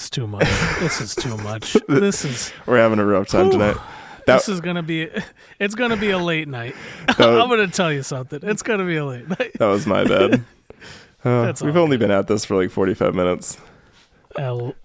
It's too much. This is too much. We're having a rough time tonight. It's gonna be a late night. I'm gonna tell you something. It's gonna be a late night. That was my bad. We've only been at this for like 45 minutes.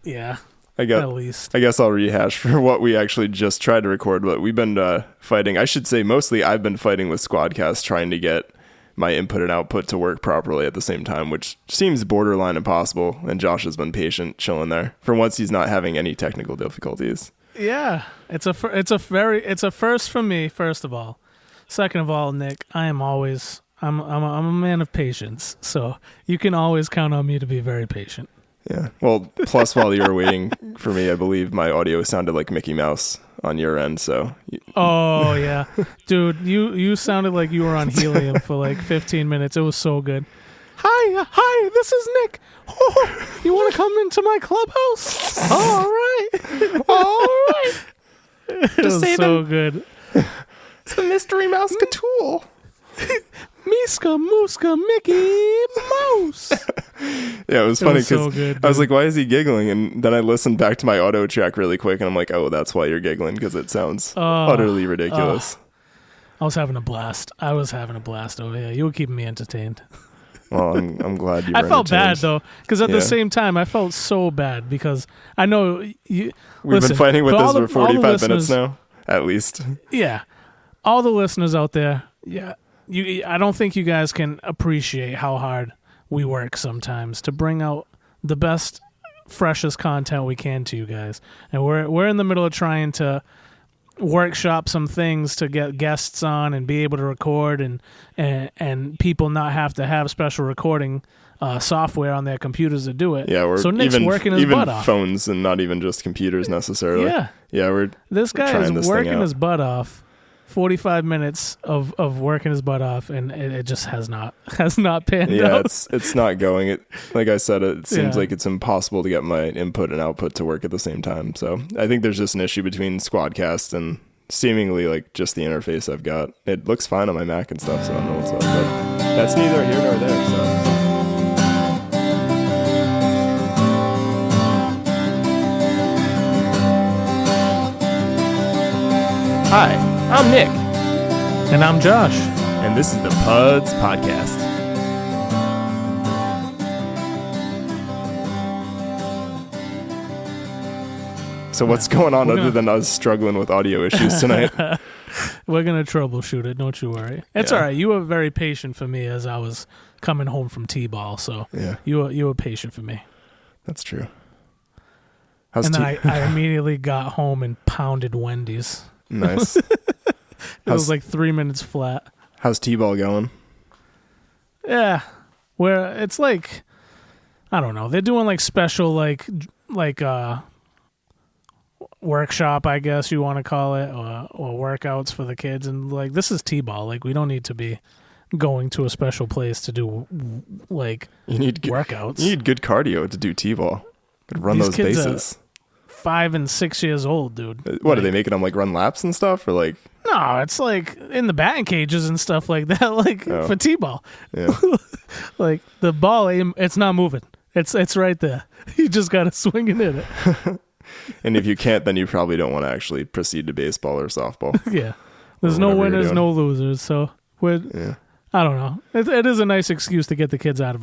Yeah. At least. I guess I'll rehash for what we actually just tried to record, but we've been fighting. I should say mostly I've been fighting with Squadcast trying to get my input and output to work properly at the same time, which seems borderline impossible. And Josh has been patient, chilling there. For once, he's not having any technical difficulties. Yeah, it's a first for me. First of all, second of all, Nick, I'm a man of patience, so you can always count on me to be very patient. Yeah. Well, plus while you were waiting for me, I believe my audio sounded like Mickey Mouse on your end. So. Oh yeah, dude, you sounded like you were on helium for like 15 minutes. It was so good. Hi, this is Nick. Oh, you want to come into my clubhouse? All right. Just say so good. It's the Mystery Mouse Tool. Miska Mooska Mickey Mouse. Yeah, it was funny because so I was like, why is he giggling? And then I listened back to my auto track really quick and I'm like, oh, that's why you're giggling, because it sounds utterly ridiculous. I was having a blast over here. You were keeping me entertained. Well, I'm glad you were I felt bad, entertained. though, because at the same time, I felt so bad because I know you... We've been fighting with this for 45 minutes now, at least. Yeah. All the listeners out there, yeah. I don't think you guys can appreciate how hard we work sometimes to bring out the best, freshest content we can to you guys. And we're in the middle of trying to workshop some things to get guests on and be able to record and people not have to have special recording software on their computers to do it. Yeah, so Nick's working his butt off. Even phones and not even just computers necessarally. Yeah, this guy is working his butt off. 45 minutes of working his butt off, and it just has not panned out. It's not going. Like I said, it seems like it's impossible to get my input and output to work at the same time. So I think there's just an issue between Squadcast and seemingly like just the interface I've got. It looks fine on my Mac and stuff, so I don't know what's up. But that's neither here nor there. So. Hi, I'm Nick. And I'm Josh. And this is the PUDs Podcast. So what's going on other than us struggling with audio issues tonight? We're going to troubleshoot it, don't you worry. It's all right. You were very patient for me as I was coming home from T-ball, so you were patient for me. That's true. I immediately got home and pounded Wendy's. Nice. It was like 3 minutes flat. How's T-ball going? Yeah. Where it's like, I don't know. They're doing like special like workshop, I guess you want to call it, or workouts for the kids. And like, this is T-ball. Like, we don't need to be going to a special place to do like workouts. You need good cardio to do T-ball. Could run those bases. 5 and 6 years old, dude. What, are they making them like run laps and stuff, or like? No, it's like in the batting cages and stuff like that, like for T-ball. Yeah. Like the ball, it's not moving. It's right there. You just got to swing it in it. And if you can't, then you probably don't want to actually proceed to baseball or softball. Yeah. There's no winners, no losers. So I don't know. It is a nice excuse to get the kids out of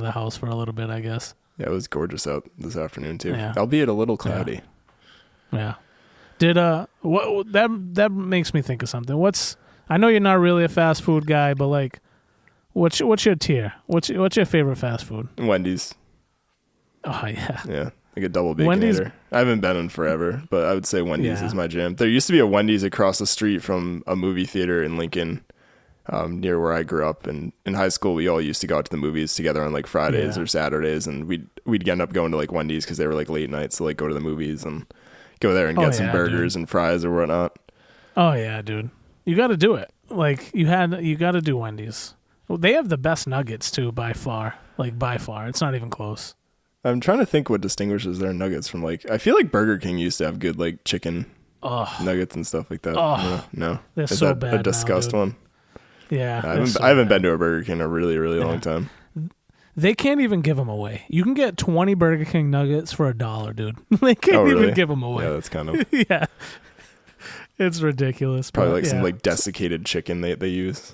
the house for a little bit, I guess. Yeah, it was gorgeous out this afternoon too. Yeah. Albeit a little cloudy. Yeah. Did what that makes me think of something. I know you're not really a fast food guy, but like what's your tier? What's your favorite fast food? Wendy's. Oh yeah. Yeah. Like a double baconator. Wendy's. I haven't been in forever, but I would say Wendy's is my jam. There used to be a Wendy's across the street from a movie theater in Lincoln. Near where I grew up, and in high school we all used to go out to the movies together on like Fridays or Saturdays, and we'd end up going to like Wendy's because they were like late nights, so like go to the movies and go there and get some burgers and fries or whatnot. Oh yeah, dude, you got to do it. Like you got to do Wendy's. They have the best nuggets too, by far. It's not even close. I'm trying to think what distinguishes their nuggets from like. I feel like Burger King used to have good like chicken nuggets and stuff like that. No, they're is so that bad a disgust now, one? Yeah, I haven't been to a Burger King in a really, really long time. They can't even give them away. You can get 20 Burger King nuggets for $1, dude. They can't really? even give them away. Yeah, that's kind of yeah. It's ridiculous. Probably like some like desiccated chicken they use.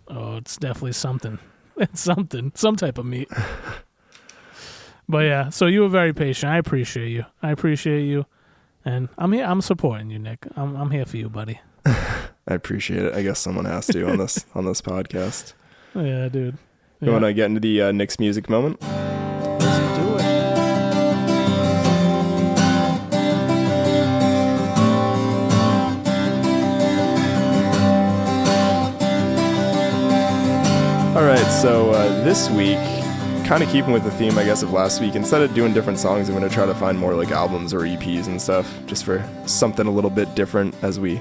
Oh, it's definitely something. It's something. Some type of meat. But yeah, so you were very patient. I appreciate you. And I'm here. I'm supporting you, Nick. I'm here for you, buddy. I appreciate it. I guess someone has to on this podcast. Yeah, dude. Yeah. You want to get into the Nick's music moment? Let's do it. All right, so this week, kind of keeping with the theme, I guess, of last week, instead of doing different songs, I'm going to try to find more like albums or EPs and stuff, just for something a little bit different as we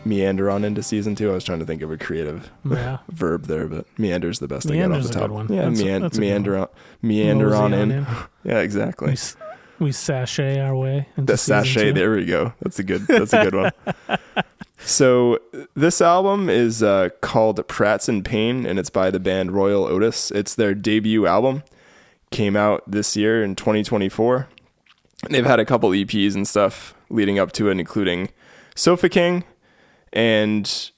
meander on into season 2. I was trying to think of a creative verb there, but meander's the best I get off the top. Yeah, meander on in. Yeah, exactly. We sashay our way into the sashay. 2. There we go. That's a good one. So this album is called Pratts in Pain, and it's by the band Royel Otis. It's their debut album. Came out this year in 2024. They've had a couple EPs and stuff leading up to it, including Sofa King, and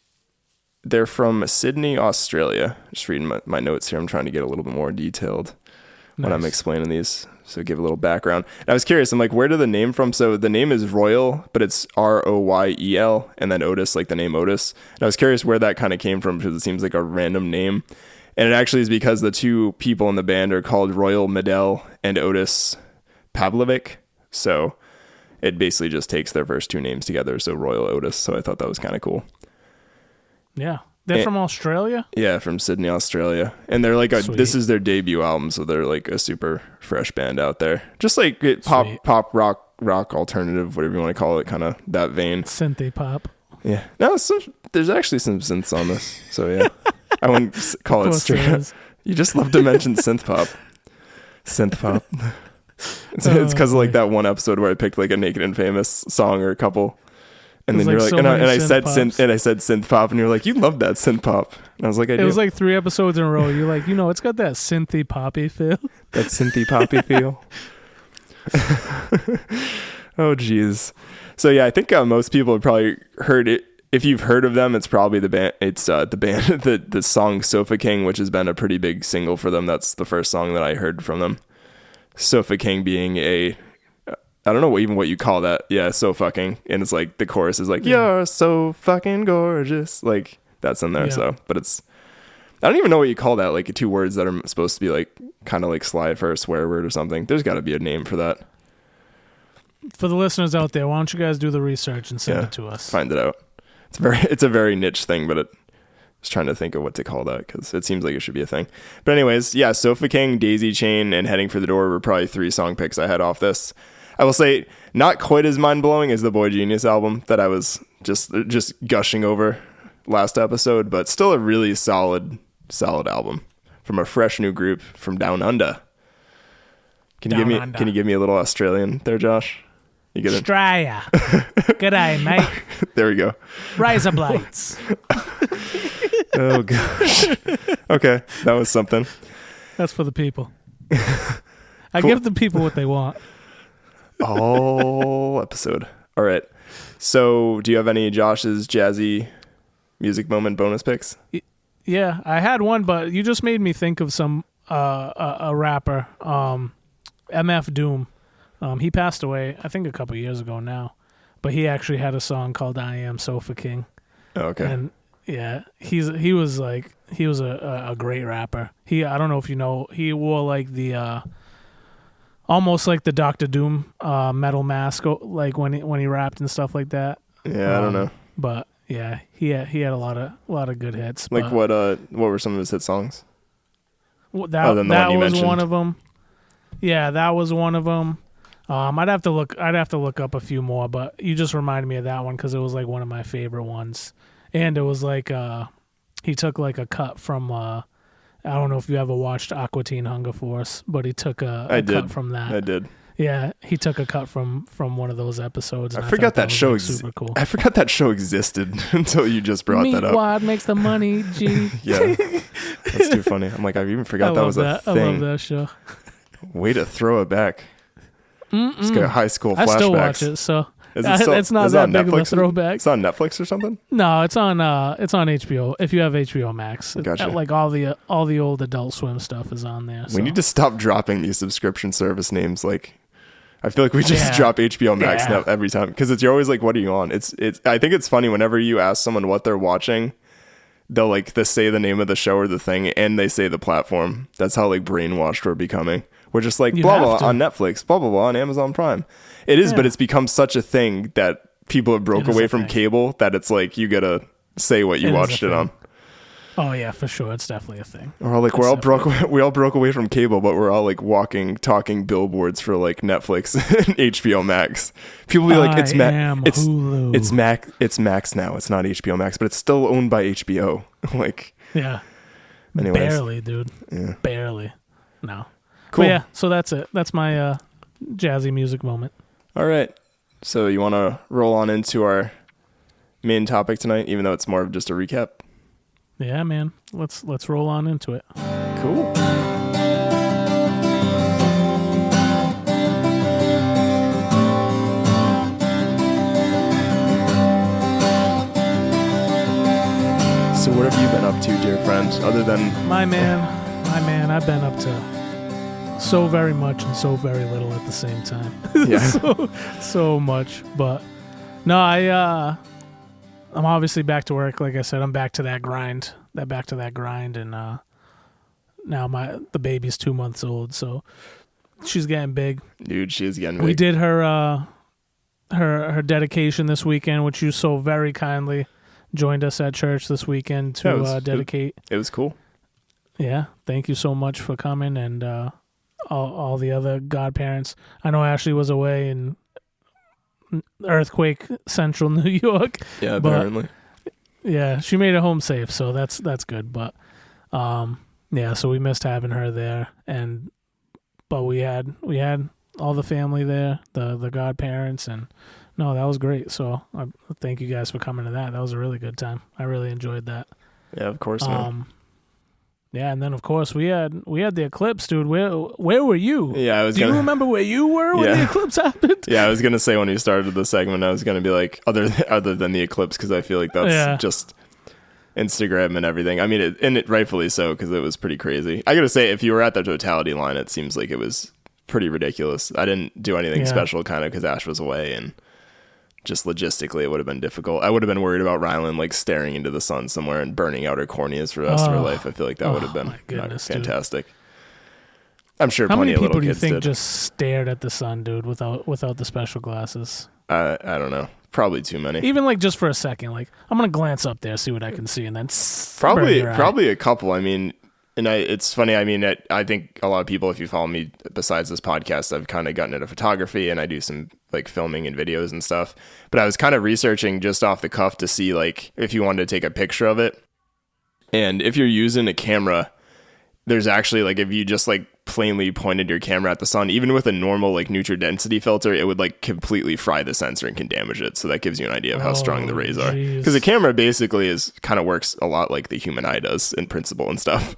they're from Sydney, Australia. Just reading my notes here. I'm trying to get a little bit more detailed when I'm explaining these. So give a little background. And I was curious, I'm like, where did the name from? So the name is Royal, but it's Royel, and then Otis, like the name Otis. And I was curious where that kind of came from, because it seems like a random name. And it actually is because the two people in the band are called Royel Medel and Otis Pavlovic. So it basically just takes their first two names together. So Royel Otis. So I thought that was kind of cool. Yeah. They're from Australia? Yeah, from Sydney, Australia. And they're like, this is their debut album, so they're like a super fresh band out there. Just like pop, rock, alternative, whatever you want to call it, kind of that vein. Synthy pop. Yeah. No, there's actually some synths on this, so yeah. I wouldn't call it straight. You just love to mention synth pop. Synth pop. It's because of like that one episode where I picked like a Naked and Famous song or a couple. And then you're like, and I said synth pop, and you're like, you love that synth pop. And I was like, I do. It was like 3 episodes in a row. You're like, it's got that synthy poppy feel. That synthy poppy feel. Oh, geez. So yeah, I think most people have probably heard it. If you've heard of them, it's probably the band. It's the song Sofa King, which has been a pretty big single for them. That's the first song that I heard from them. Sofa King being I don't know what you call that. Yeah, so fucking. And it's like the chorus is like, you're so fucking gorgeous. Like that's in there. Yeah. So, but I don't even know what you call that. Like 2 words that are supposed to be like kind of like slide for a swear word or something. There's got to be a name for that. For the listeners out there, why don't you guys do the research and send it to us? Find it out. It's a very niche thing, but I was trying to think of what to call that because it seems like it should be a thing. But anyways, yeah, Sofa King, Daisy Chain, and Heading for the Door were probably 3 song picks I had off this. I will say, not quite as mind-blowing as the Boy Genius album that I was just gushing over last episode, but still a really solid album from a fresh new group from Down Under. Can you give me a little Australian there, Josh? You get it? Australia. G'day, mate. There we go. Razor blades. Oh gosh. Okay, that was something. That's for the people. I give the people what they want. All episode. All right. So, do you have any Josh's Jazzy music moment bonus picks? Yeah, I had one, but you just made me think of some a rapper, MF Doom. He passed away, I think, a couple years ago now, but he actually had a song called "I Am Sofa King." Oh, okay. And yeah, he was a great rapper. I don't know if you know, he wore like the almost like the Dr. Doom metal mask, like when he rapped and stuff like that. Yeah, I don't know. But yeah, he had a lot of good hits. Like what were some of his hit songs? That was one of them. Yeah, that was one of them. I'd have to look up a few more, but you just reminded me of that one because it was like one of my favorite ones. And it was like he took like a cut from I don't know if you ever watched Aqua Teen Hunger Force, but he took a cut from that. I did. Yeah, he took a cut from one of those episodes. I forgot that show super cool. I forgot that show existed until you just brought that up. Meatwad makes the money, G. Yeah. That's too funny. I'm like, I even forgot that was a thing. I love that show. Way to throw it back. Just got high school flashbacks. I still watch it, so it's not is that it on big of a Netflix? throwback. It's on Netflix or something? No, it's on HBO. If you have HBO Max, Gotcha. Like all the old Adult Swim stuff is on there. So. We need to stop dropping these subscription service names. Like, I feel like we just drop HBO Max now every time because you're always like, "What are you on?" It's. I think it's funny whenever you ask someone what they're watching, they'll they say the name of the show or the thing, and they say the platform. That's how like brainwashed we're becoming. We're just like blah blah on Netflix, blah blah blah on Amazon Prime. It is, but it's become such a thing that people have broke away from cable that it's like you gotta say what you watched it on. Oh yeah, for sure, it's definitely a thing. Or like we all broke away from cable, but we're all like talking billboards for like Netflix and HBO Max. People be like, it's Hulu. It's Max now. It's not HBO Max, but it's still owned by HBO. Like anyways. Barely, dude. Yeah. Barely. No. Cool. But yeah, so that's it. That's my jazzy music moment. All right. So you want to roll on into our main topic tonight, even though it's more of just a recap? Yeah, man. Let's roll on into it. Cool. So what have you been up to, dear friend, other than... My man, I've been up to so very much and so very little at the same time. Yeah. so much. But no, I'm obviously back to work. Like I said, I'm back to that grind. And now the baby's 2 months old, so she's getting big. Dude, she's getting big. We did her dedication this weekend, which you so very kindly joined us at church this weekend to dedicate. It was cool. Yeah, thank you so much for coming, and all the other godparents. I know Ashley was away in earthquake central New York. Yeah, apparently. Yeah, she made it home safe, so that's good. But so we missed having her there, but we had all the family there, the godparents, and no, that was great. So thank you guys for coming to that. That was a really good time. I really enjoyed that. Yeah, of course, man. Yeah, and then of course we had the eclipse, dude. Where were you? Yeah, Do you remember where you were when the eclipse happened? Yeah, I was gonna say when you started the segment, I was gonna be like other than the eclipse, because I feel like that's just Instagram and everything. I mean, it rightfully so, because it was pretty crazy. I gotta say, if you were at the totality line, it seems like it was pretty ridiculous. I didn't do anything special, kind of because Ash was away, and just logistically it would have been difficult. I would have been worried about Rylan like staring into the sun somewhere and burning out her corneas for the rest of her life. I feel like that would have been fantastic. Dude. I'm sure plenty of little kids did. How many people do you think just stared at the sun, dude, without the special glasses? I don't know. Probably too many. Even like just for a second, like I'm gonna glance up there, see what I can see, and then probably a couple. I mean, and it's funny. I mean, I think a lot of people, if you follow me besides this podcast, I've kind of gotten into photography, and I do some like filming and videos and stuff. But I was kind of researching just off the cuff to see like if you wanted to take a picture of it, and if you're using a camera, there's actually like if you just like plainly pointed your camera at the sun, even with a normal like neutral density filter, it would like completely fry the sensor and can damage it. So that gives you an idea of how strong the rays are, because the camera basically kind of works a lot like the human eye does in principle and stuff.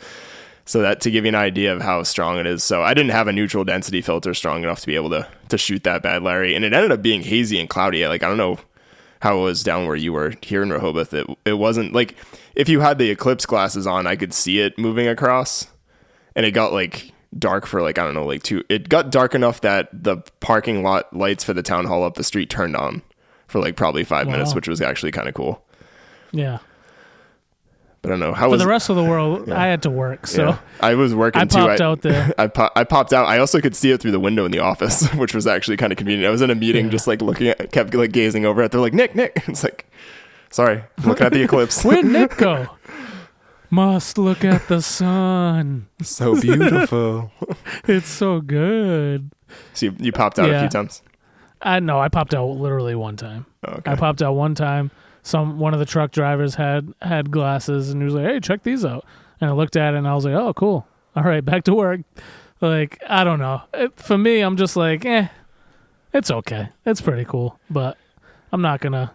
So that to give you an idea of how strong it is. So I didn't have a neutral density filter strong enough to be able to shoot that bad, Larry. And it ended up being hazy and cloudy. Like, I don't know how it was down where you were here in Rehoboth. It wasn't like, if you had the eclipse glasses on, I could see it moving across, and it got like dark for like, I don't know, like it got dark enough that the parking lot lights for the town hall up the street turned on for like probably 5 minutes, which was actually kind of cool. Yeah. I don't know how for the rest of the world. I had to work, so I was working too. I popped out there. I popped out. I also could see it through the window in the office, which was actually kind of convenient. I was in a meeting, just like kept like gazing over it. They're like, Nick. It's like, sorry, I'm looking at the eclipse. Where'd Nick go? Must look at the sun. So beautiful. It's so good. So you popped out a few times. I popped out literally one time. Oh, okay. I popped out one time. One of the truck drivers had glasses, and he was like, "Hey, check these out." And I looked at it, and I was like, "Oh, cool. All right, back to work." Like, I don't know. For me, I'm just like, it's okay. It's pretty cool, but I'm not gonna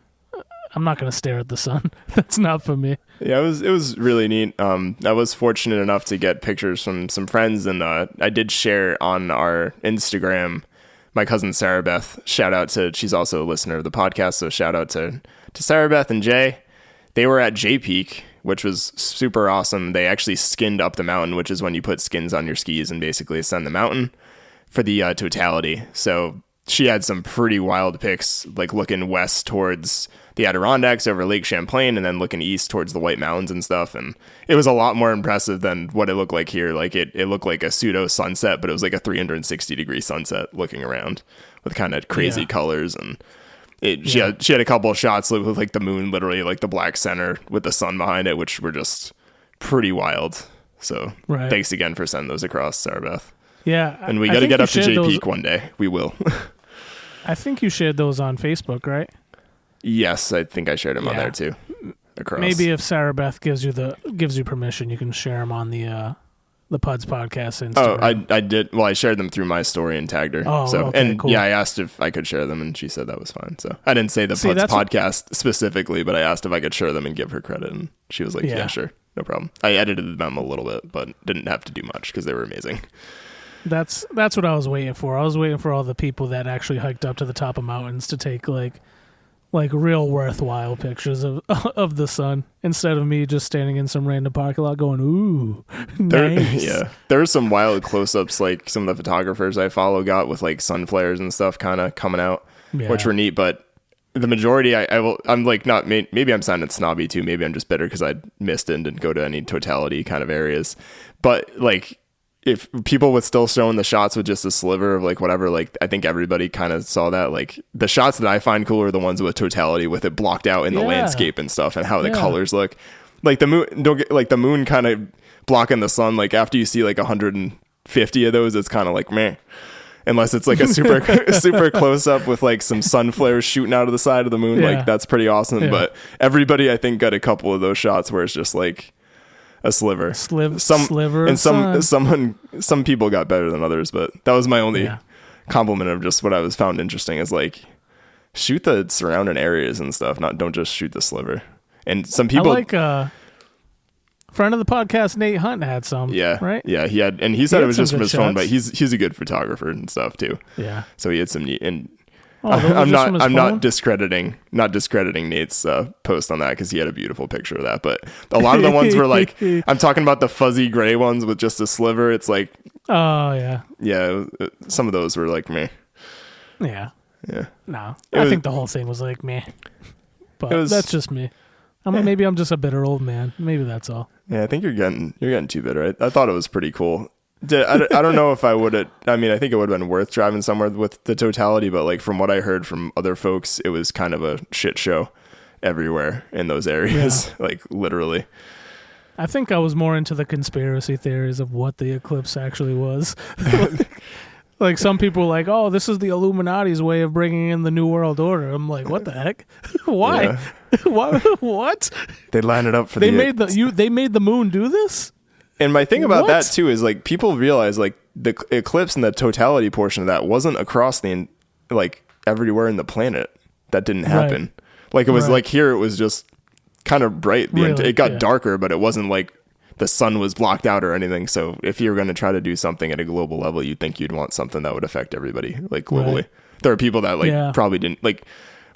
I'm not gonna stare at the sun. That's not for me. Yeah, it was really neat. I was fortunate enough to get pictures from some friends, and I did share on our Instagram. My cousin Sarah Beth, she's also a listener of the podcast, so shout out to Sarah Beth and Jay. They were at J Peak, which was super awesome. They actually skinned up the mountain, which is when you put skins on your skis and basically ascend the mountain for the totality. So she had some pretty wild pics, like looking west towards the Adirondacks over Lake Champlain and then looking east towards the White Mountains and stuff. And it was a lot more impressive than what it looked like here. Like it looked like a pseudo sunset, but it was like a 360-degree sunset looking around with kind of crazy colors. And she had a couple of shots with like the moon, literally like the black center with the sun behind it, which were just pretty wild. So thanks again for sending those across, Sarah Beth. Yeah. And we got to get up to J Peak one day. We will. I think you shared those on Facebook, right? Yes, I think I shared them on there too. Across. Maybe if Sarah Beth gives you permission, you can share them on the PUDs Podcast Instagram. Oh, I did. Well, I shared them through my story and tagged her. Oh, so, okay, and cool. yeah, I asked if I could share them, and she said that was fine. So I didn't say the PUDs Podcast specifically, but I asked if I could share them and give her credit, and she was like, "Yeah, sure, no problem." I edited them a little bit, but didn't have to do much because they were amazing. That's what I was waiting for. I was waiting for all the people that actually hiked up to the top of mountains to take like real worthwhile pictures of the sun instead of me just standing in some random parking lot going, ooh, nice. There are some wild close-ups like some of the photographers I follow got with like sun flares and stuff kind of coming out, which were neat. But the majority, I'm like not, maybe I'm sounding snobby too. Maybe I'm just bitter because I missed it and didn't go to any totality kind of areas. But like, if people was still showing the shots with just a sliver of like whatever, like I think everybody kind of saw that. Like the shots that I find cool are the ones with totality, with it blocked out in the landscape and stuff, and how the colors look. Like the moon, the moon kind of blocking the sun. Like after you see like 150 of those, it's kind of like meh. Unless it's like a super close up with like some sun flares shooting out of the side of the moon, like that's pretty awesome. But everybody I think got a couple of those shots where it's just like a sliver, sliver, and some people got better than others, but that was my only compliment of just what I was found interesting is like shoot the surrounding areas and stuff, don't just shoot the sliver. And some people friend of the podcast Nate Hunt had some, right? Yeah, he had, and he said it was just from his phone, but he's a good photographer and stuff too. Yeah, so he had some neat and. I'm not discrediting Nate's post on that because he had a beautiful picture of that. But a lot of the ones were like, I'm talking about the fuzzy gray ones with just a sliver. It's like, yeah. Some of those were like meh. Yeah. No, I think the whole thing was like meh. But that's just me. Maybe I'm just a bitter old man. Maybe that's all. Yeah, I think you're getting too bitter. I thought it was pretty cool. I don't know if I would have. I mean, I think it would have been worth driving somewhere with the totality, but like from what I heard from other folks, it was kind of a shit show everywhere in those areas, like literally. I think I was more into the conspiracy theories of what the eclipse actually was. Like some people were like, "Oh, this is the Illuminati's way of bringing in the New World Order." I'm like, "What the heck? Why? What? They lined it up for they made the moon do this." And my thing about that too is like people realize like the eclipse and the totality portion of that wasn't across the like everywhere in the planet. That didn't happen. Right. Like it was like here it was just kind of bright. It got darker, but it wasn't like the sun was blocked out or anything. So if you're going to try to do something at a global level, you'd think you'd want something that would affect everybody like globally. Right. There are people that like probably didn't like.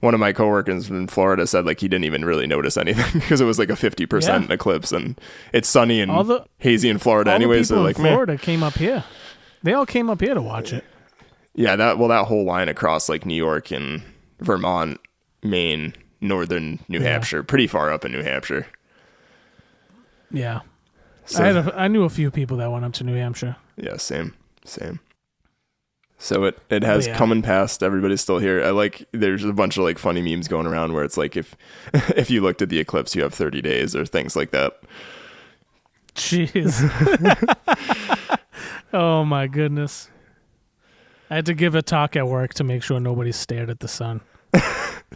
One of my coworkers in Florida said like he didn't even really notice anything because it was like a 50% eclipse and it's sunny and hazy in Florida anyways. So like Florida came up here. They all came up here to watch it. Yeah, that whole line across like New York and Vermont, Maine, northern New Hampshire, pretty far up in New Hampshire. Yeah. So, I knew a few people that went up to New Hampshire. Yeah, same. So it has come and passed. Everybody's still here. There's a bunch of like funny memes going around where it's like if you looked at the eclipse, you have 30 days or things like that. Jeez. Oh my goodness. I had to give a talk at work to make sure nobody stared at the sun.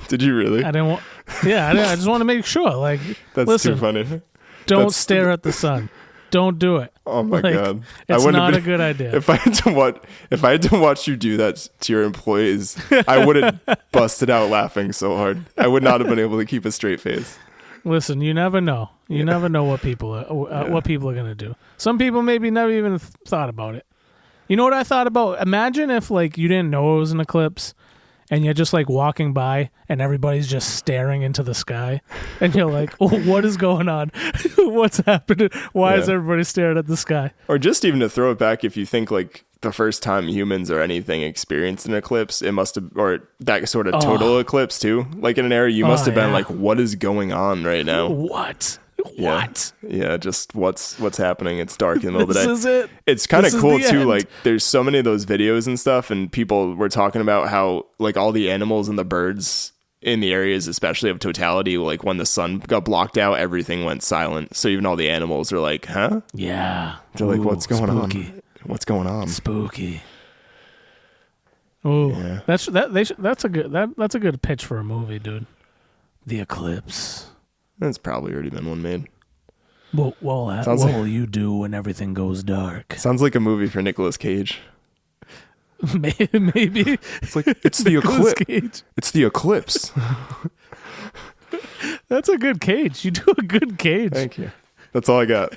Did you really? I didn't want. Yeah, I just want to make sure. Like, that's too funny. Don't stare at the sun. Don't do it. Oh my God. It's not a good idea. If I had to watch you do that to your employees, I would have busted out laughing so hard. I would not have been able to keep a straight face. Listen, you never know. You never know what people are going to do. Some people maybe never even thought about it. You know what I thought about? Imagine if like you didn't know it was an eclipse and you're just like walking by and everybody's just staring into the sky and you're like, oh, what is going on? What's happening? Why is everybody staring at the sky? Or just even to throw it back, if you think like the first time humans or anything experienced an eclipse, it must have, or that sort of total eclipse too, like in an era, you must have been like, what is going on right now? What? Yeah, just what's happening. It's dark in the middle of the day. This is it. It's kind of cool too. Like there's so many of those videos and stuff, and people were talking about how like all the animals and the birds in the areas, especially of totality, like when the sun got blocked out, everything went silent. So even all the animals are like, huh? Yeah. They're like, what's going on? What's going on? Spooky. Oh, yeah. That's a good pitch for a movie, dude. The Eclipse. There's probably already been one made. What will you do when everything goes dark? Sounds like a movie for Nicolas Cage. Maybe. It's like, it's the eclipse. It's the eclipse. That's a good Cage. You do a good Cage. Thank you. That's all I got.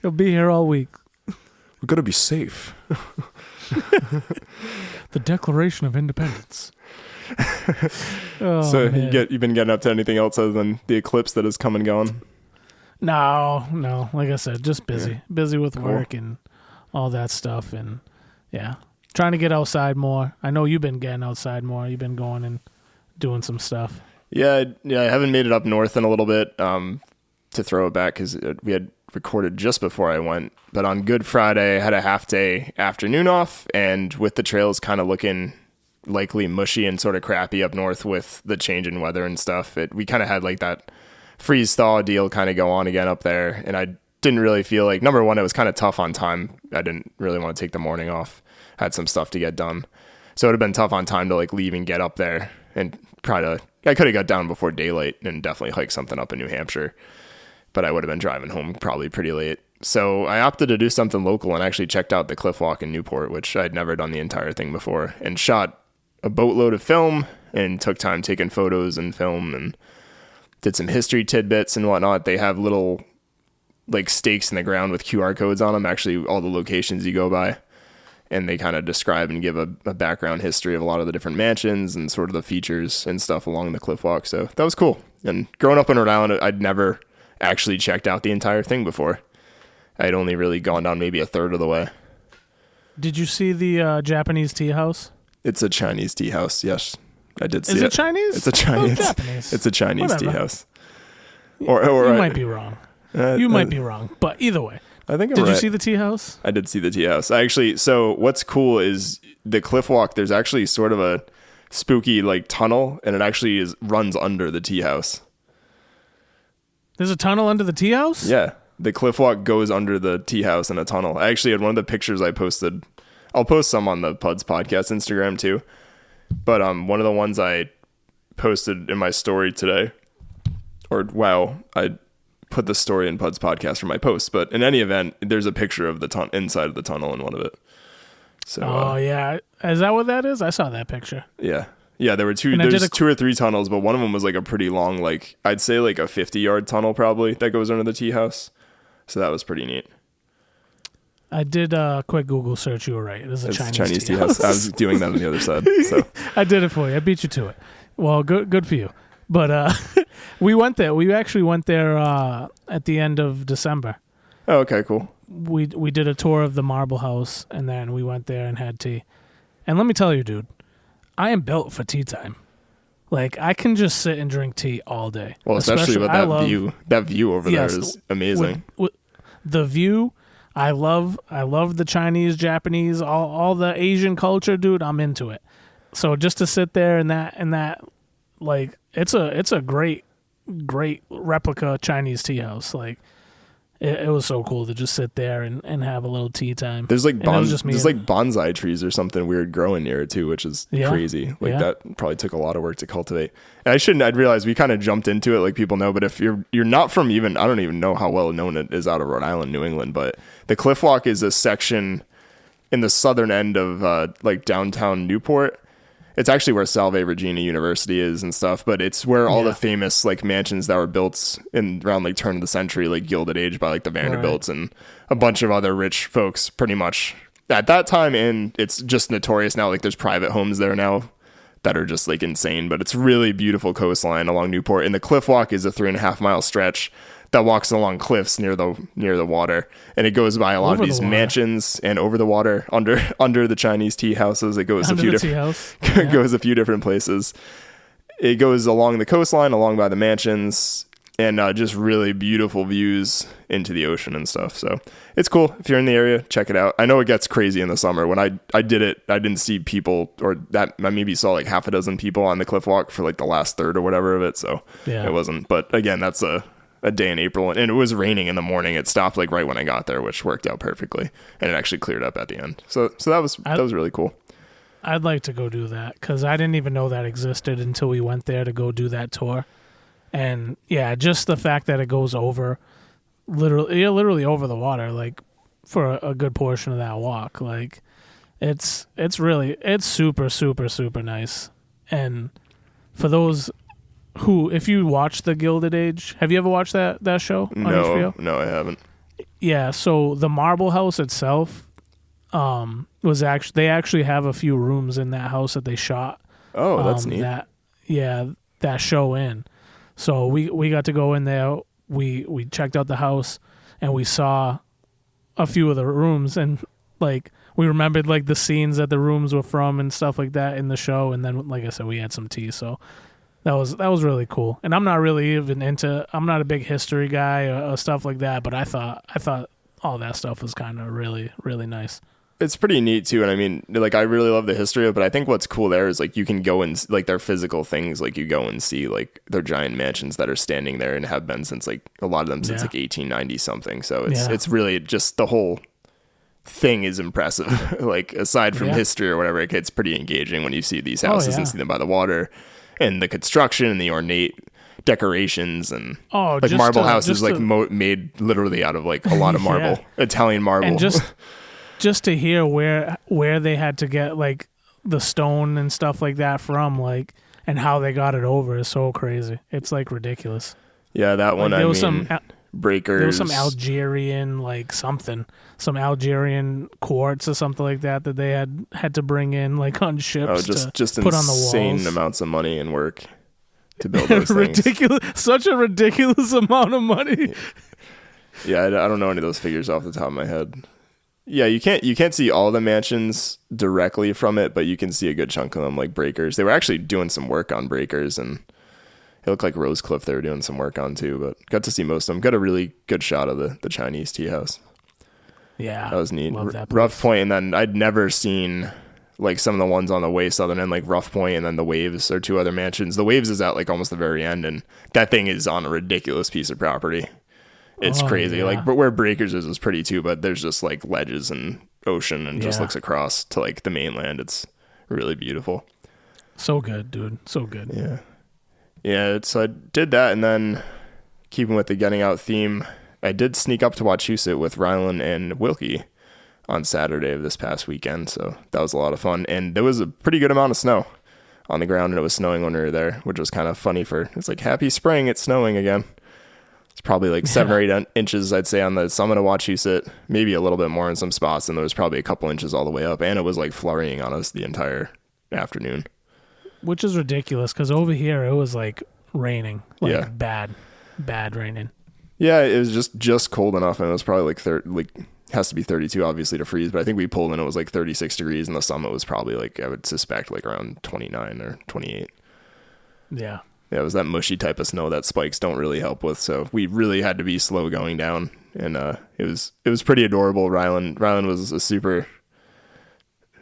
He'll be here all week. We're going to be safe. The Declaration of Independence. So you've been getting up to anything else other than the eclipse that has come and gone? No. Like I said, just busy with work and all that stuff, and trying to get outside more. I know you've been getting outside more. You've been going and doing some stuff. Yeah. I haven't made it up north in a little bit. To throw it back because we had recorded just before I went, but on Good Friday I had a half day afternoon off, and with the trails kind of looking likely mushy and sort of crappy up north with the change in weather and stuff, we kind of had like that freeze thaw deal kind of go on again up there, and I didn't really feel like, number one, it was kind of tough on time. I didn't really want to take the morning off, had some stuff to get done, so it would have been tough on time to like leave and get up there, and I could have got down before daylight and definitely hiked something up in New Hampshire, but I would have been driving home probably pretty late. So I opted to do something local and actually checked out the cliff walk in Newport, which I'd never done the entire thing before, and shot a boatload of film and took time taking photos and film and did some history tidbits and whatnot. They have little like stakes in the ground with QR codes on them, actually all the locations you go by, and they kind of describe and give a background history of a lot of the different mansions and sort of the features and stuff along the cliff walk. So that was cool. And growing up in Rhode Island, I'd never actually checked out the entire thing before. I'd only really gone down maybe a third of the way. Did you see the Japanese tea house? It's a Chinese tea house. Yes, I did see it. Is it Chinese? It's a Chinese. Japanese. It's a Chinese tea house. Or you might be wrong. You might be wrong, but either way. I think I'm Did right. you see the tea house? I did see the tea house. So what's cool is the cliff walk. There's actually sort of a spooky like tunnel, and it actually runs under the tea house. There's a tunnel under the tea house? Yeah. The cliff walk goes under the tea house in a tunnel. I actually had one of the pictures I posted. I'll post some on the PUDs Podcast Instagram too. But one of the ones I posted in my story today, I put the story in PUDs Podcast for my post. But in any event, there's a picture of the inside of the tunnel in one of it. So. Yeah. Is that what that is? I saw that picture. Yeah. Yeah, there were there's 2 or 3 tunnels, but one of them was like a pretty long, like I'd say like a 50-yard tunnel probably that goes under the tea house. So that was pretty neat. I did a quick Google search. You were right. It is a Chinese tea house. I was doing that on the other side. So I did it for you. I beat you to it. Well, good for you. But we went there. We actually went there at the end of December. Oh, okay, cool. We did a tour of the Marble House, and then we went there and had tea. And let me tell you, dude, I am built for tea time. Like, I can just sit and drink tea all day. Well, especially with that view. That view over there is amazing. With the view, I love the Chinese, Japanese, all the Asian culture, dude. I'm into it. So just to sit there and that, like, it's a great replica Chinese tea house. Like, it was so cool to just sit there and have a little tea time. There's like bonsai trees or something weird growing near it too, which is crazy. Like that probably took a lot of work to cultivate. And I'd realized we kind of jumped into it, like people know, but if you're not from I don't even know how well known it is out of Rhode Island, New England, but the Cliff Walk is a section in the southern end of like downtown Newport. It's actually where Salve Regina University is and stuff, but it's where all the famous like mansions that were built around like turn of the century, like Gilded Age by like the Vanderbilts and a bunch of other rich folks pretty much at that time. And it's just notorious now. Like there's private homes there now that are just like insane, but it's really beautiful coastline along Newport. And the Cliff Walk is a 3.5 mile stretch that walks along cliffs near the water, and it goes by a lot of these mansions and over the water under the Chinese tea houses. It goes goes a few different places. It goes along the coastline, along by the mansions, and just really beautiful views into the ocean and stuff. So it's cool. If you're in the area, check it out. I know it gets crazy in the summer. When I did it, I didn't see people, or that I maybe saw like half a dozen people on the Cliff Walk for like the last third or whatever of it. So it wasn't. But again, that's a day in April, and it was raining in the morning. It stopped like right when I got there, which worked out perfectly, and it actually cleared up at the end. So that was really cool. I'd like to go do that because I didn't even know that existed until we went there to go do that tour. And yeah, just the fact that it goes over literally over the water, like for a good portion of that walk, like it's super, super, super nice. And for those who, if you watch The Gilded Age, have you ever watched that show on HBO? No, I haven't. Yeah, so the Marble House itself they actually have a few rooms in that house that they shot. Oh, that's neat. That show in. So we got to go in there. We checked out the house and we saw a few of the rooms, and like we remembered like the scenes that the rooms were from and stuff like that in the show. And then, like I said, we had some tea. So that was really cool. And I'm not a big history guy or stuff like that, but I thought all that stuff was kind of really, really nice. It's pretty neat too. And I mean, like, I really love the history of it, but I think what's cool there is like you can go and like their physical things, like you go and see like their giant mansions that are standing there and have been since like a lot of them since like 1890 something. So it's really just the whole thing is impressive. Like aside from history or whatever, it's pretty engaging when you see these houses and see them by the water. And the construction and the ornate decorations and like marble houses like made literally out of like a lot of marble, Italian marble. And just to hear where they had to get like the stone and stuff like that from, like, and how they got it over is so crazy. It's like ridiculous. Yeah, that one. Like, there was some breakers. There was some Algerian some Algerian quartz or something like that they had to bring in like on ships just put on the walls. Insane amounts of money and work to build those things. Such a ridiculous amount of money. Yeah, I don't know any of those figures off the top of my head. Yeah, you can't see all the mansions directly from it, but you can see a good chunk of them, like breakers. They were actually doing some work on breakers, and it looked like Rosecliff they were doing some work on too, but got to see most of them. Got a really good shot of the Chinese tea house. Yeah. That was neat. Rough Point, and then I'd never seen like some of the ones on the way southern end, like Rough Point, and then the Waves are two other mansions. The Waves is at like almost the very end, and that thing is on a ridiculous piece of property. It's crazy. Yeah. Like, but where Breakers is pretty too, but there's just like ledges and ocean and just looks across to like the mainland. It's really beautiful. So good, dude. So good. Yeah. Yeah. So I did that, and then keeping with the getting out theme, I did sneak up to Wachusett with Rylan and Wilkie on Saturday of this past weekend. So that was a lot of fun. And there was a pretty good amount of snow on the ground, and it was snowing when we were there, which was kind of funny it's like happy spring. It's snowing again. It's probably like 7 or 8 inches, I'd say, on the summit of Wachusett, maybe a little bit more in some spots. And there was probably a couple inches all the way up, and it was like flurrying on us the entire afternoon. Which is ridiculous, because over here it was like raining, like bad raining. Yeah, it was just cold enough, and it was probably like has to be 32 obviously to freeze, but I think we pulled in, it was like 36 degrees, and the summit was probably like, I would suspect, like around 29 or 28. Yeah, it was that mushy type of snow that spikes don't really help with, so we really had to be slow going down, and it was pretty adorable. Rylan was a super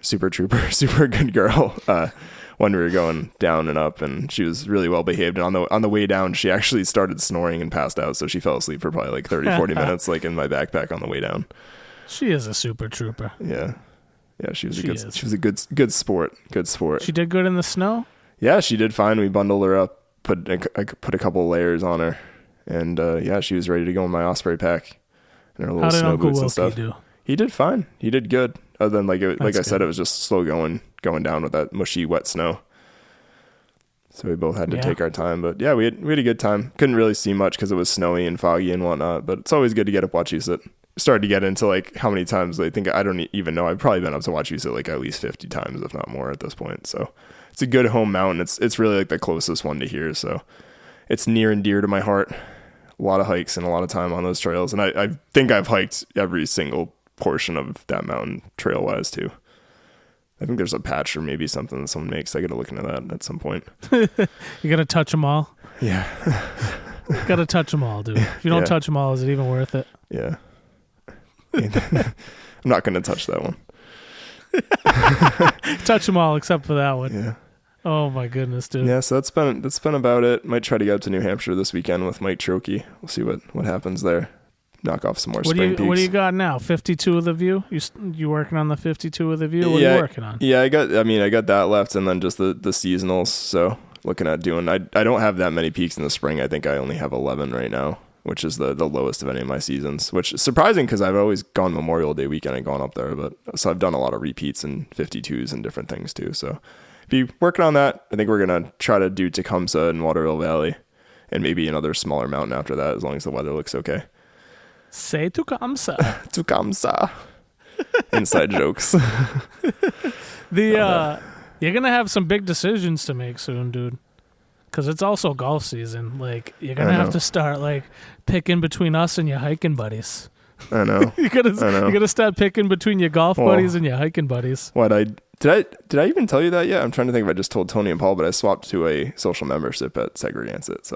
trooper, super good girl. when we were going down and up, and she was really well behaved. And on the way down, she actually started snoring and passed out. So she fell asleep for probably like 30, 40 minutes, like in my backpack on the way down. She is a super trooper. Yeah. Yeah. She was a good sport. Good sport. She did good in the snow. Yeah, she did fine. We bundled her up, put a couple of layers on her, and yeah, she was ready to go in my Osprey pack and her little snow boots and stuff. Do? He did fine. He did good. Other than like I said, it was just slow going down with that mushy wet snow. So we both had to take our time, but yeah, we had a good time. Couldn't really see much because it was snowy and foggy and whatnot, but it's always good to get up Wachusett. Started to get into like how many times I don't even know. I've probably been up to Wachusett like at least 50 times, if not more, at this point. So it's a good home mountain. It's really like the closest one to here, so it's near and dear to my heart. A lot of hikes and a lot of time on those trails, and I think I've hiked every single portion of that mountain trail wise too. I think there's a patch or maybe something that someone makes. I gotta look into that at some point. You gotta touch them all. Yeah. Gotta touch them all, dude. If you don't touch them all, is it even worth it? Yeah. I'm not gonna touch that one. Touch them all except for that one. Yeah. Oh my goodness, dude. Yeah, so that's been about it. Might try to get up to New Hampshire this weekend with Mike Trokey. We'll see what happens there. Knock off some more spring peaks. What do you got now? 52 of the View? You working on the 52 of the View? What are you working on? Yeah, I got that left, and then just the seasonals. So looking at doing, I don't have that many peaks in the spring. I think I only have 11 right now, which is the lowest of any of my seasons, which is surprising because I've always gone Memorial Day weekend and gone up there. But so I've done a lot of repeats and 52s and different things too. So be working on that. I think we're going to try to do Tecumseh and Waterville Valley and maybe another smaller mountain after that, as long as the weather looks okay. Say Tecumseh. Tecumseh. Inside jokes. You're going to have some big decisions to make soon, dude. Because it's also golf season. Like, you're going to have to start, like, picking between us and your hiking buddies. I know. You're gonna start picking between your golf buddies and your hiking buddies. Did I even tell you that yet? I'm trying to think if I just told Tony and Paul, but I swapped to a social membership at Segregansett,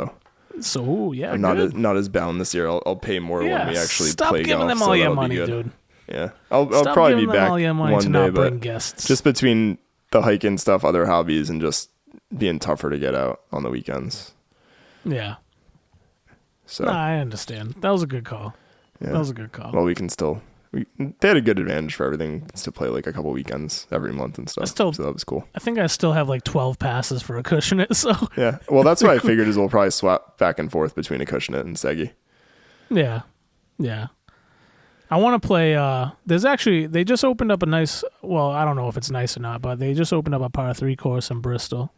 so yeah, I'm not as bound this year. I'll pay more when we actually stop play golf. Stop giving them all your money, dude. Yeah, I'll probably be back all your money one to day, not bring guests. Just between the hiking stuff, other hobbies, and just being tougher to get out on the weekends. Yeah. So I understand. That was a good call. Yeah. That was a good call. Well, they had a good advantage for everything to play like a couple weekends every month and stuff. So that was cool. I think I still have like 12 passes for a Acushnet. So yeah, well, that's what I figured is we'll probably swap back and forth between a Acushnet and Segi. Yeah. I want to play. They just opened up a nice. Well, I don't know if it's nice or not, but they just opened up a par 3 course in Bristol.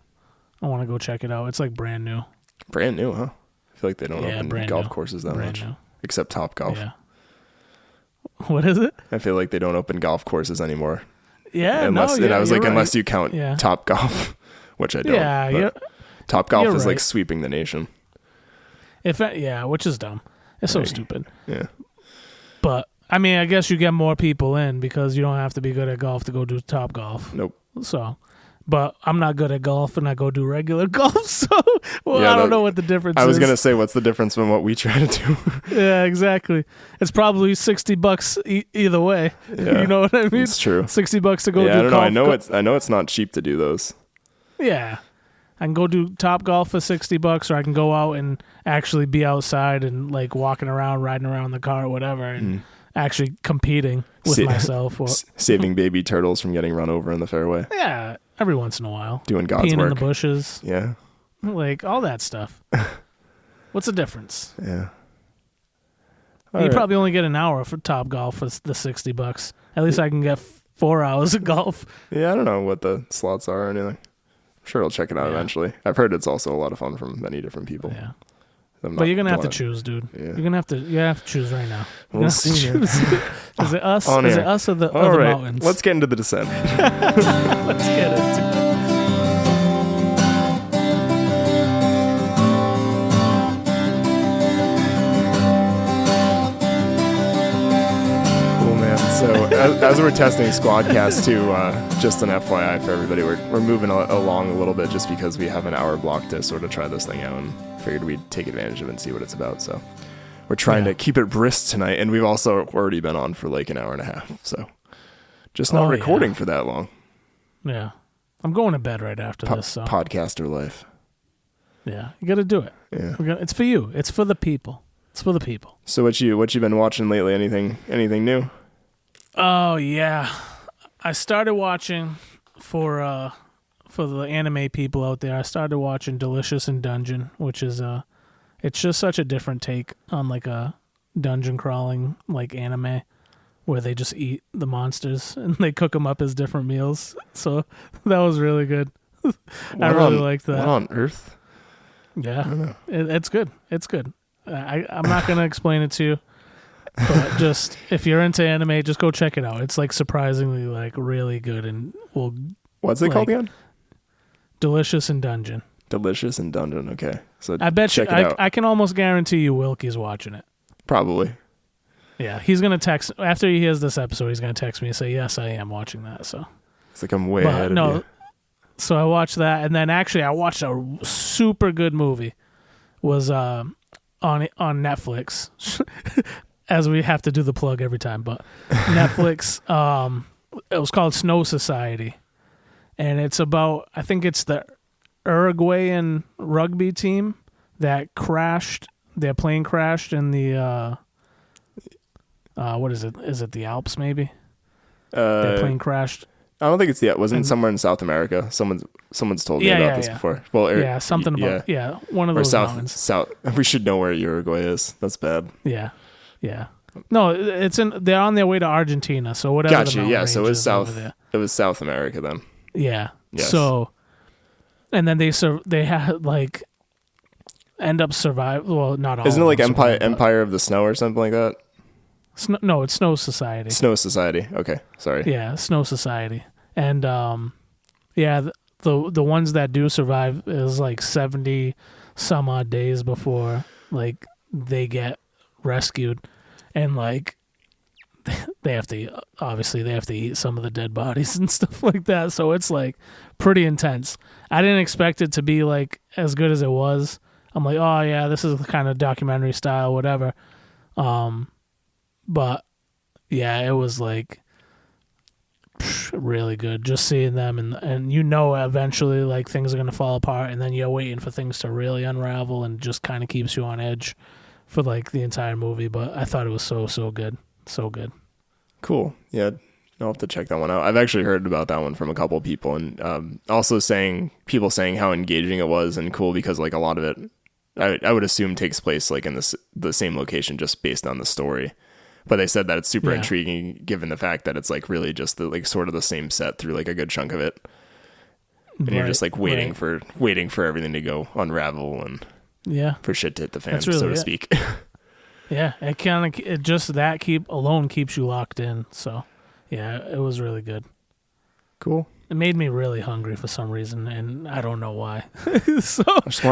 I want to go check it out. It's like brand new. Brand new, huh? I feel like they don't open golf courses that much, except Top Golf. Yeah. What is it? I feel like they don't open golf courses anymore. Yeah, and I was like, unless you count Top Golf, which I don't. Yeah, Top Golf is like sweeping the nation. Which is dumb. It's so stupid. Yeah. But I mean, I guess you get more people in because you don't have to be good at golf to go do Top Golf. Nope. So, but I'm not good at golf and I go do regular golf. So, I don't know what the difference is. I was going to say, what's the difference from what we try to do? Yeah, exactly. It's probably $60 either way. Yeah, you know what I mean? It's true. $60 to go do golf. I don't know. I know it's not cheap to do those. Yeah. I can go do Top Golf for $60, or I can go out and actually be outside and like walking around, riding around the car or whatever, and actually competing with myself. Or saving baby turtles from getting run over in the fairway. Yeah, every once in a while. Doing God's work. Peeing in the bushes. Yeah. Like all that stuff. What's the difference? Yeah. You probably only get an hour for Top Golf for the $60. At least I can get 4 hours of golf. Yeah, I don't know what the slots are or anything. I'm sure I'll check it out eventually. I've heard it's also a lot of fun from many different people. Yeah. But you're gonna have to choose, dude. Yeah. You have to choose right now. We'll see. Is it us? Is it us or the other mountains? Let's get into the descent. Let's get into it. So as we're testing Squadcast too, just an FYI for everybody, we're moving along a little bit just because we have an hour block to sort of try this thing out and figured we'd take advantage of it and see what it's about. So we're trying to keep it brisk tonight, and we've also already been on for like an hour and a half. So just not recording for that long. Yeah. I'm going to bed right after this. So podcaster life. Yeah, you got to do it. Yeah, it's for you. It's for the people. It's for the people. So what you been watching lately? Anything new? Oh yeah, I started watching for the anime people out there. I started watching Delicious in Dungeon, which is it's just such a different take on like a dungeon crawling like anime, where they just eat the monsters and they cook them up as different meals. So that was really good. I really liked that. What on earth? Yeah, it's good. It's good. I'm not going to explain it to you, but just if you're into anime, just go check it out. It's like surprisingly like really good, and what's it called again? Delicious in Dungeon. Delicious in Dungeon. Okay, so I bet check it out. I can almost guarantee you Wilkie's watching it. Probably. Yeah, he's gonna text after he hears this episode. He's gonna text me and say, "Yes, I am watching that." So it's like I'm way ahead of you. So I watched that, and then actually I watched a super good movie. Was on Netflix, as we have to do the plug every time. But Netflix, it was called Snow Society, and it's about, I think it's the Uruguayan rugby team that crashed. Their plane crashed in the what is it? Is it the Alps? Maybe their plane crashed. I don't think it's wasn't somewhere in South America. Someone's told me about this before. Well, something about one of those mountains. South. We should know where Uruguay is. That's bad. Yeah. No, they're on their way to Argentina. So whatever. Gotcha. Yeah. So it was South. It was South America then. Yeah. Yes. So, and then they had like end up survive. Well, not all. Isn't it like Empire of the Snow or something like that? No, it's Snow Society. Snow Society. Okay, sorry. Yeah, Snow Society. And the ones that do survive is like 70 some odd days before like they get rescued, and like they have to eat some of the dead bodies and stuff like that. So it's like pretty intense. I didn't expect it to be like as good as it was. I'm like, oh yeah, this is the kind of documentary style, whatever. But yeah, it was like really good. Just seeing them and eventually like things are gonna fall apart, and then you're waiting for things to really unravel, and just kind of keeps you on edge for like the entire movie. But I thought it was so good, so good. Cool. Yeah, I'll have to check that one out. I've actually heard about that one from a couple of people, and also people saying how engaging it was and cool, because like a lot of it, I would assume takes place like in the same location, just based on the story. But they said that it's super intriguing, given the fact that it's like really just the like sort of the same set through like a good chunk of it, and you're just like waiting for everything to go unravel and for shit to hit the fan, really so to speak. Yeah, it just that alone keeps you locked in. So yeah, it was really good. Cool. It made me really hungry for some reason, and I don't know why. So I just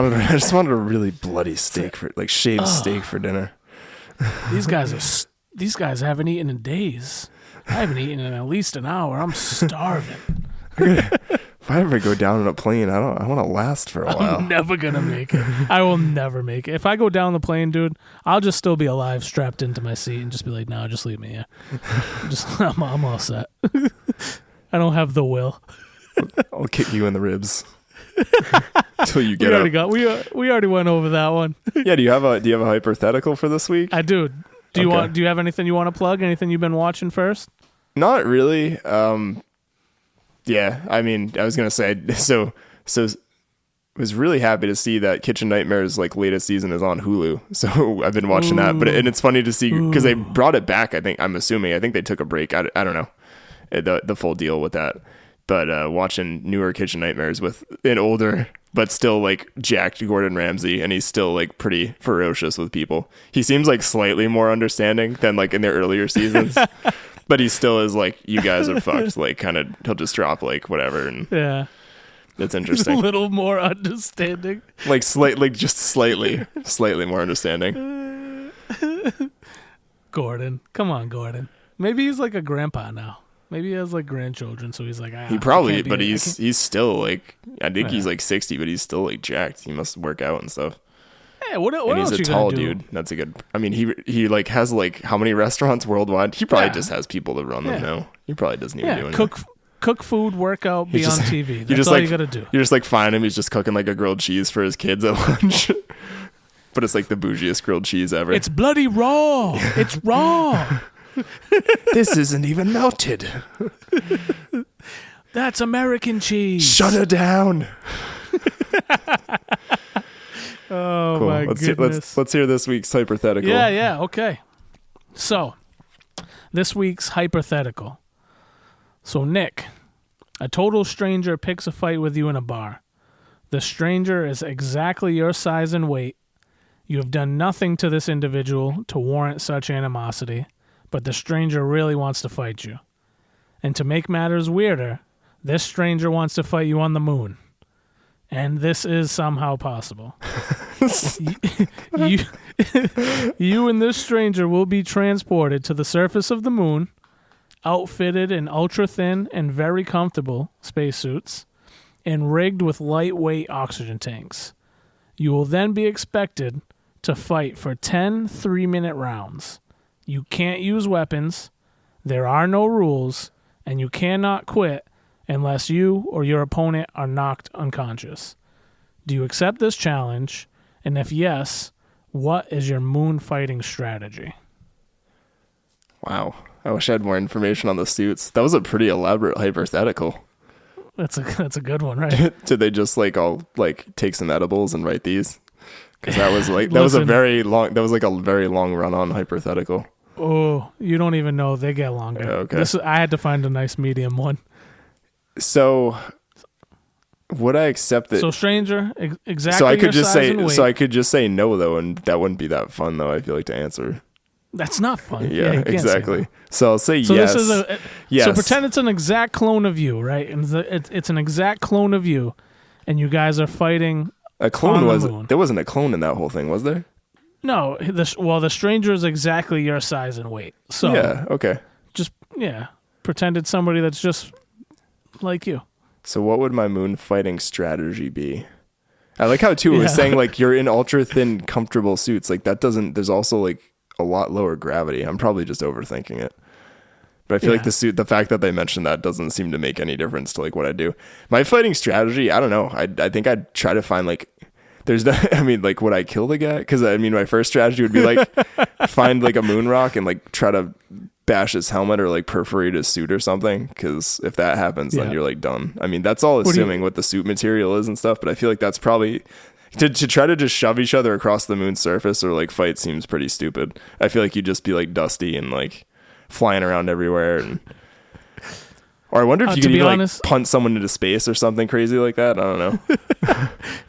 wanted a really bloody steak shaved steak for dinner. These guys haven't eaten in days. I haven't eaten in at least an hour. I'm starving. If I ever go down in a plane, I want to last for a while. I'm never gonna make it. I will never make it. If I go down the plane, dude, I'll just still be alive, strapped into my seat, and just be like, "No, just leave me here. I'm all set. I don't have the will." I'll kick you in the ribs until you get up. We already went over that one. Yeah. Do you have a hypothetical for this week? I do. Do you have anything you want to plug? Anything you've been watching first? Not really. Yeah, I mean, I was gonna say so. Was really happy to see that Kitchen Nightmares like latest season is on Hulu. So I've been watching that, and it's funny to see because they brought it back. I think they took a break. I don't know the full deal with that, but watching newer Kitchen Nightmares with an older but still like jacked Gordon Ramsay, and he's still like pretty ferocious with people. He seems like slightly more understanding than like in their earlier seasons. But he still is like, you guys are fucked. Like, kind of, he'll just drop like whatever, and it's interesting. A little more understanding, like just slightly more understanding. Gordon, come on, Gordon. Maybe he's like a grandpa now. Maybe he has like grandchildren, so he's like, he probably, but he's still like, I think he's like 60, but he's still like jacked. He must work out and stuff. Yeah, what and else he's you a tall gonna do? dude. That's a good. I mean, he like has like how many restaurants worldwide? He probably just has people to run them now. He probably doesn't even do anything. cook food, work out, be on TV. That's all you got to do. You're just like find him. He's just cooking like a grilled cheese for his kids at lunch. But it's like the bougiest grilled cheese ever. It's bloody raw. It's raw. This isn't even melted. That's American cheese. Shut her down. Oh, cool. My goodness. Let's hear this week's hypothetical. Yeah, okay. So, this week's hypothetical. So, Nick, a total stranger picks a fight with you in a bar. The stranger is exactly your size and weight. You have done nothing to this individual to warrant such animosity, but the stranger really wants to fight you. And to make matters weirder, this stranger wants to fight you on the moon. And this is somehow possible. You and this stranger will be transported to the surface of the moon, outfitted in ultra-thin and very comfortable spacesuits, and rigged with lightweight oxygen tanks. You will then be expected to fight for 10 3-minute rounds. You can't use weapons, there are no rules, and you cannot quit unless you or your opponent are knocked unconscious. Do you accept this challenge? And if yes, what is your moon fighting strategy? Wow. I wish I had more information on the suits. That was a pretty elaborate hypothetical. That's a good one, right? Did they just all take some edibles and write these? Because that was a very long run-on hypothetical. Oh, you don't even know. They get longer. Okay. I had to find a nice medium one. So, would I accept it? So, stranger, exactly. So I could your just size say. and weight. So I could just say no though, and that wouldn't be that fun though. I feel like to answer. That's not fun. Yeah, you can't exactly. Say no. So I'll say so yes. This is yes. So pretend it's an exact clone of you, right? And it's an exact clone of you, and you guys are fighting. A clone there wasn't a clone in that whole thing, was there? No. The stranger is exactly your size and weight. So yeah. Okay. Just pretend it's somebody that's just like you. So what would my moon fighting strategy be? I like how too it was saying you're in ultra thin comfortable suits. There's also a lot lower gravity. I'm probably just overthinking it. But I feel like the fact that they mentioned that doesn't seem to make any difference to what I do. My fighting strategy, I don't know. I think I'd try to find would I kill the guy? Because my first strategy would be find a moon rock and try to bash his helmet or perforate his suit or something. Because if that happens, then you're done. That's all assuming what the suit material is and stuff. But I feel like that's probably to try to just shove each other across the moon's surface or fight seems pretty stupid. I feel like you'd just be dusty and flying around everywhere or I wonder if you could even punt someone into space or something crazy like that. I don't know.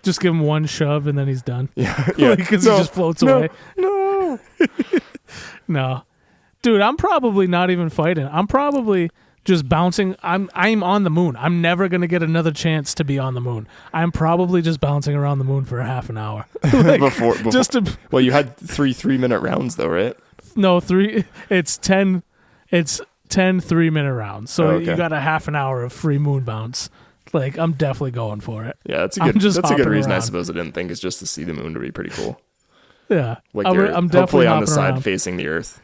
Just give him one shove and then he's done. Yeah. Because he just floats away. No. No. Dude, I'm probably not even fighting. I'm probably just bouncing. I'm on the moon. I'm never going to get another chance to be on the moon. I'm probably just bouncing around the moon for a half an hour. Before. Well, you had 3-minute rounds though, right? No, 3. It's 10 3-minute rounds. So you got a half an hour of free moon bounce. I'm definitely going for it. Yeah, that's a good reason. Around. I suppose I didn't think is just to see the moon to be pretty cool. Yeah. I'm definitely hopefully on the side around. Facing the earth.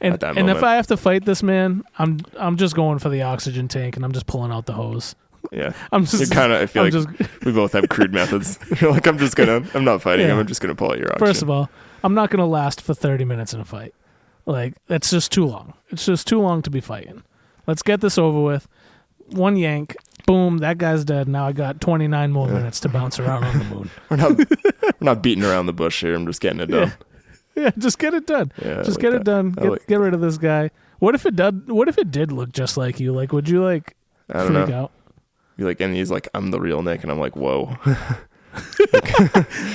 And if I have to fight this man, I'm just going for the oxygen tank and I'm just pulling out the hose. Yeah. I feel we both have crude methods. You're I'm not fighting him. I'm just going to pull out your oxygen. First of all, I'm not going to last for 30 minutes in a fight. That's just too long. It's just too long to be fighting. Let's get this over with. One yank, boom, that guy's dead. Now I got 29 more minutes to bounce around on the moon. We're not beating around the bush here. I'm just getting it done. Yeah, just get it done. Yeah, just get it done. Get rid of this guy. What if it did look just like you? Would you I don't freak out? Be and he's I'm the real Nick, and I'm whoa.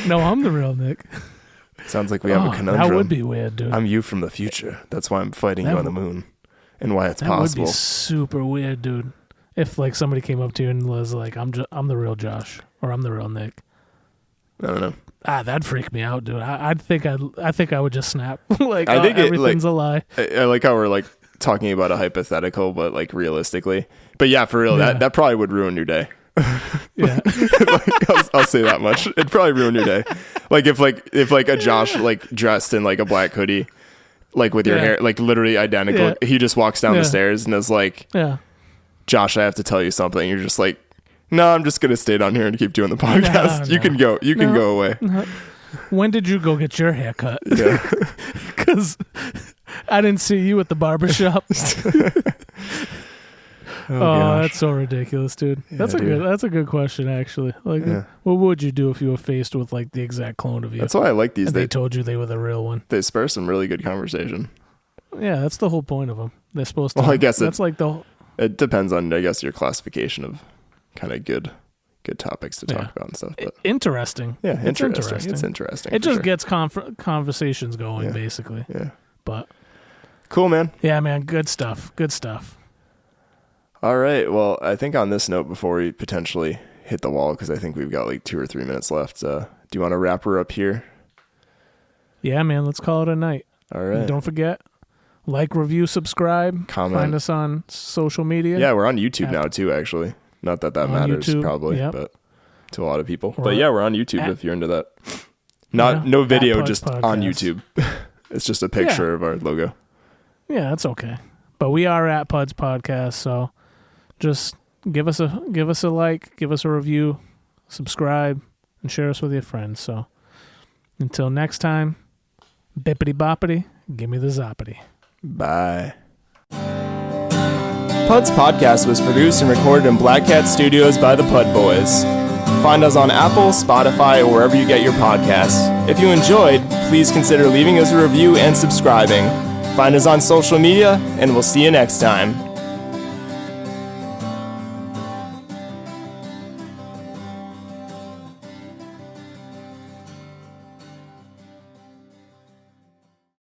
No, I'm the real Nick. Sounds like we have a conundrum. That would be weird, dude. I'm you from the future. That's why I'm fighting you on the moon, and why it's possible. That would be super weird, dude. If somebody came up to you and was I'm the real Josh, or I'm the real Nick. I don't know. That'd freak me out, dude. I think I would just snap. I think everything's a lie. I like how we're talking about a hypothetical, but realistically. But yeah, for real, that probably would ruin your day. Yeah. I'll say that much. It'd probably ruin your day. If a Josh dressed in a black hoodie, with your hair literally identical, he just walks down the stairs and is Josh, I have to tell you something. You're just like, no, I'm just going to stay down here and keep doing the podcast. No. You can go. You can go away. When did you go get your hair cut? Yeah. Because I didn't see you at the barbershop. Oh, that's so ridiculous, dude. Yeah, That's a good question, actually. Like, what would you do if you were faced with like the exact clone of you? That's why I like these. And they told you they were the real one. They spur some really good conversation. Yeah, that's the whole point of them. They're supposed to. Well, I guess that's like the. It depends on, I guess, your classification of kind of good topics to talk about and stuff. But interesting. Yeah, it's interesting. It just gets conversations going, basically. Yeah. But cool, man. Yeah, man. Good stuff. All right. Well, I think on this note, before we potentially hit the wall, because I think we've got like 2 or 3 minutes left, do you want to wrap her up here? Yeah, man. Let's call it a night. All right. And don't forget, like, review, subscribe, comment. Find us on social media. Yeah, we're on YouTube now too, actually. Not that matters, YouTube, probably, but to a lot of people. But yeah, we're on YouTube if you're into that. No video, just Podcast. On YouTube. It's just a picture of our logo. Yeah, that's okay. But we are at PUDs Podcast, so just give us a like, give us a review, subscribe, and share us with your friends. So until next time, bippity boppity, give me the zoppity. Bye. PUDs Podcast was produced and recorded in Black Cat Studios by the Pud Boys. Find us on Apple, Spotify, or wherever you get your podcasts. If you enjoyed, please consider leaving us a review and subscribing. Find us on social media, and we'll see you next time.